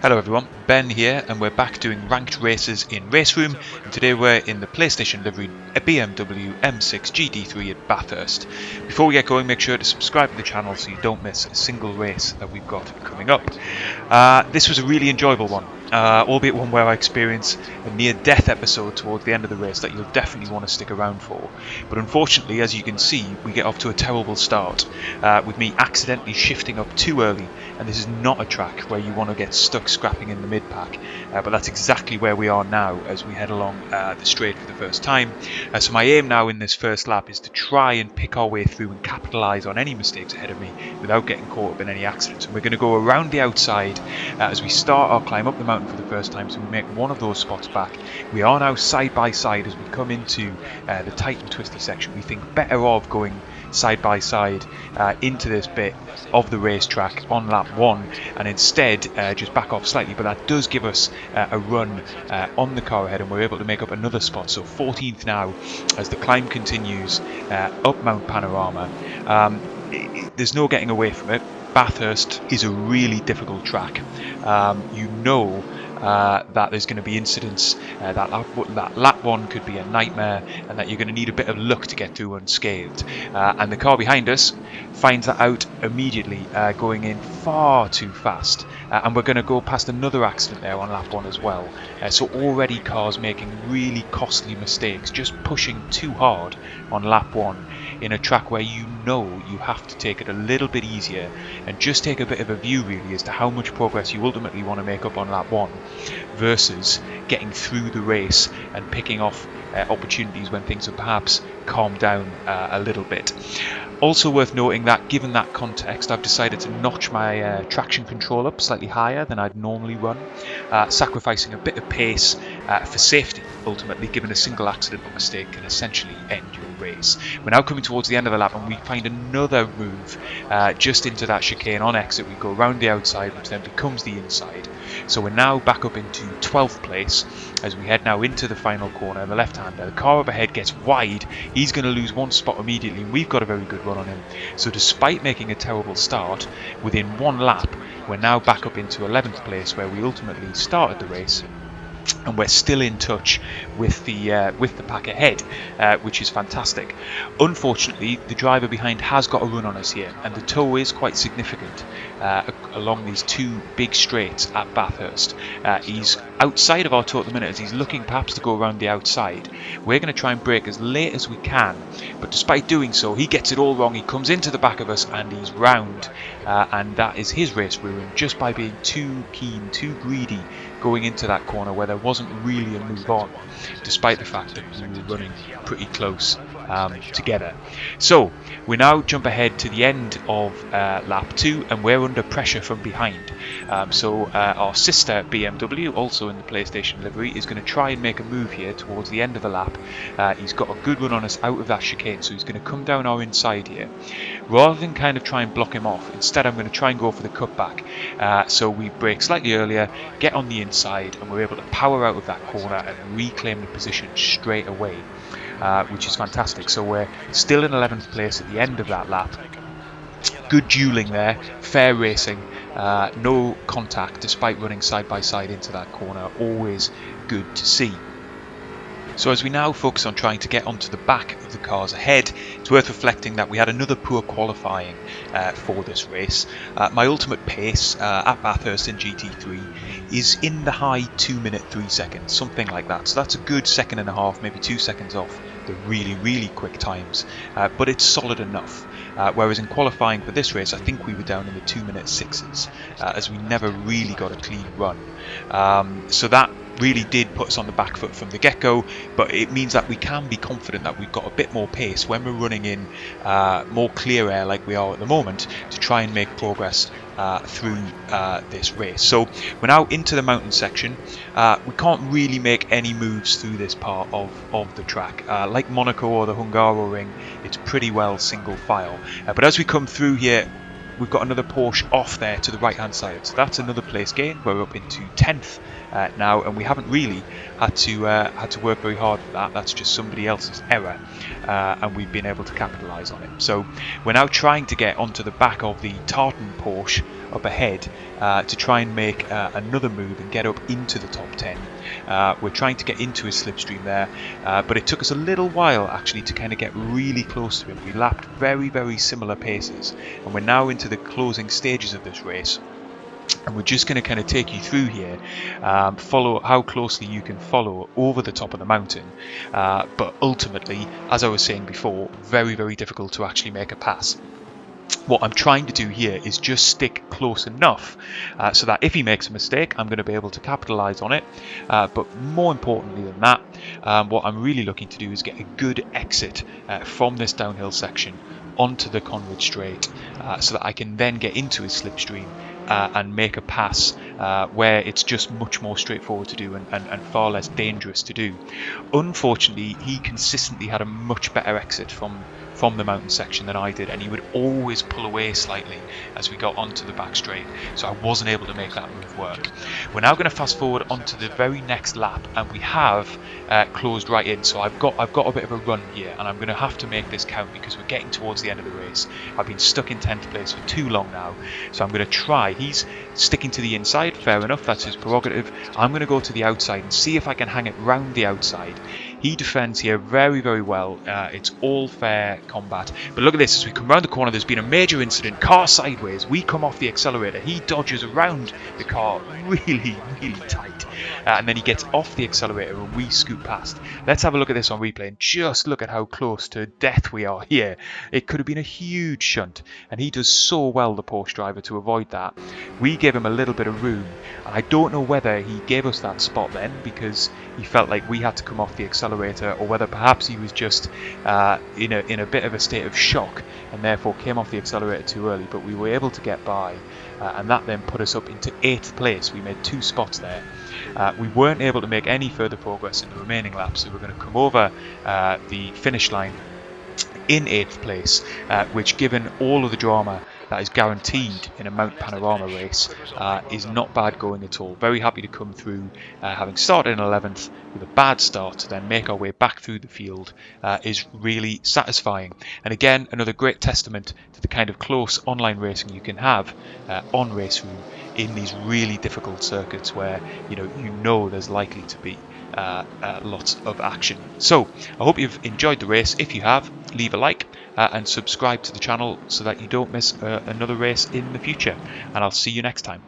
Hello everyone, Ben here, and we're back doing ranked races in RaceRoom, and today we're in the PlayStation livery BMW M6 GT3 at Bathurst. Before we get going, make sure to subscribe to the channel so you don't miss a single race that we've got coming up. This was a really enjoyable one, albeit one where I experienced a near-death episode towards the end of the race that you'll definitely want to stick around for. But unfortunately, as you can see, we get off to a terrible start, with me accidentally shifting up too early, and this is not a track where you want to get stuck scrapping in the mid-pack, but that's exactly where we are now as we head along the straight for the first time. So my aim now in this first lap is to try and pick our way through and capitalise on any mistakes ahead of me without getting caught up in any accidents. And we're going to go around the outside as we start our climb up the mountain for the first time, so we make one of those spots back. We are now side by side as we come into the tight and twisty section. We think better of going side by side into this bit of the racetrack on lap 1 and instead just back off slightly, but that does give us a run on the car ahead, and we're able to make up another spot. So 14th now as the climb continues up Mt Panorama. There's no getting away from it. Bathurst is a really difficult track. That there's going to be incidents, that lap 1 could be a nightmare, and that you're going to need a bit of luck to get through unscathed. And the car behind us finds that out immediately, going in far too fast. And we're going to go past another accident there on lap 1 as well. So already cars making really costly mistakes, just pushing too hard on lap 1 in a track where you have to take it a little bit easier and just take a bit of a view really as to how much progress you ultimately want to make up on lap 1 versus getting through the race and picking off opportunities when things have perhaps calmed down a little bit. Also worth noting that given that context, I've decided to notch my traction control up slightly higher than I'd normally run, sacrificing a bit of pace for safety. Ultimately, given a single accident or mistake can essentially end your race. We're now coming towards the end of the lap, and we find another move just into that chicane on exit. We go around the outside, which then becomes the inside. So we're now back up into 12th place as we head now into the final corner. The left-hander, the car up ahead gets wide. He's going to lose one spot immediately, and we've got a very good run on him. So despite making a terrible start, within one lap, we're now back up into 11th place where we ultimately started the race. And we're still in touch with the pack ahead, which is fantastic. Unfortunately, the driver behind has got a run on us here, and the tow is quite significant along these two big straights at Bathurst. He's outside of our tow at the minute as he's looking perhaps to go around the outside. We're going to try and brake as late as we can, but despite doing so, he gets it all wrong. He comes into the back of us and he's round, and that is his race ruined just by being too keen, too greedy going into that corner where there wasn't really a move on, despite the fact that we were running pretty close together. So we now jump ahead to the end of lap 2, and we're under pressure from behind. So our sister BMW, also in the PlayStation livery, is going to try and make a move here towards the end of the lap. He's got a good run on us out of that chicane, so he's going to come down our inside here. Rather than kind of try and block him off, instead I'm going to try and go for the cutback. So we brake slightly earlier, get on the inside, and we're able to power out of that corner and reclaim the position straight away, which is fantastic. So we're still in 11th place at the end of that lap. Good dueling there, fair racing, no contact despite running side by side into that corner. Always good to see. So as we now focus on trying to get onto the back of the cars ahead, it's worth reflecting that we had another poor qualifying for this race. My ultimate pace at Bathurst in GT3 is in the high 2 minute 3 seconds, something like that. So that's a good second and a half, maybe 2 seconds off the really quick times, but it's solid enough. Whereas in qualifying for this race, I think we were down in the 2 minute 6s, as we never really got a clean run. So that really did put us on the back foot from the get-go, but it means that we can be confident that we've got a bit more pace when we're running in more clear air like we are at the moment to try and make progress through this race. So we're now into the mountain section. We can't really make any moves through this part of the track. Like Monaco or the Hungaroring, it's pretty well single file. But as we come through here, we've got another Porsche off there to the right hand side, so that's another place gain. We're up into 10th now, and we haven't really had to work very hard for that. That's just somebody else's error, and we've been able to capitalise on it. So we're now trying to get onto the back of the Tartan Porsche up ahead to try and make another move and get up into the top 10. We're trying to get into his slipstream there, but it took us a little while actually to kind of get really close to him. We lapped very similar paces, and we're now into the closing stages of this race. And we're just going to kind of take you through here, follow how closely you can follow over the top of the mountain. But ultimately, as I was saying before, very difficult to actually make a pass. What I'm trying to do here is just stick close enough so that if he makes a mistake, I'm going to be able to capitalise on it. But more importantly than that, what I'm really looking to do is get a good exit from this downhill section onto the Conrad Straight so that I can then get into his slipstream and make a pass where it's just much more straightforward to do and far less dangerous to do. Unfortunately, he consistently had a much better exit from the mountain section than I did, and he would always pull away slightly as we got onto the back straight, so I wasn't able to make that move work. We're now going to fast forward onto the very next lap, and we have closed right in, so I've got a bit of a run here, and I'm going to have to make this count because we're getting towards the end of the race. I've been stuck in 10th place for too long now, so I'm going to try. He's sticking to the inside, fair enough, that's his prerogative. I'm going to go to the outside and see if I can hang it round the outside. He defends here very well. It's all fair combat. But look at this, as we come round the corner, there's been a major incident. Car sideways. We come off the accelerator. He dodges around the car really tight. And then he gets off the accelerator and we scoot past. Let's have a look at this on replay and just look at how close to death we are here. It could have been a huge shunt. And he does so well, the Porsche driver, to avoid that. We gave him a little bit of room. And I don't know whether he gave us that spot then because he felt like we had to come off the accelerator, or whether perhaps he was just in a bit of a state of shock and therefore came off the accelerator too early. But we were able to get by, and that then put us up into 8th place. We made 2 spots there. We weren't able to make any further progress in the remaining laps, so we're going to come over the finish line in 8th place, which, given all of the drama that is guaranteed in a Mt Panorama race, is not bad going at all. Very happy to come through, having started in 11th with a bad start, to then make our way back through the field is really satisfying. And again, another great testament to the kind of close online racing you can have on RaceRoom in these really difficult circuits where you know there's likely to be lots of action. So I hope you've enjoyed the race. If you have, leave a like and subscribe to the channel so that you don't miss another race in the future, and I'll see you next time.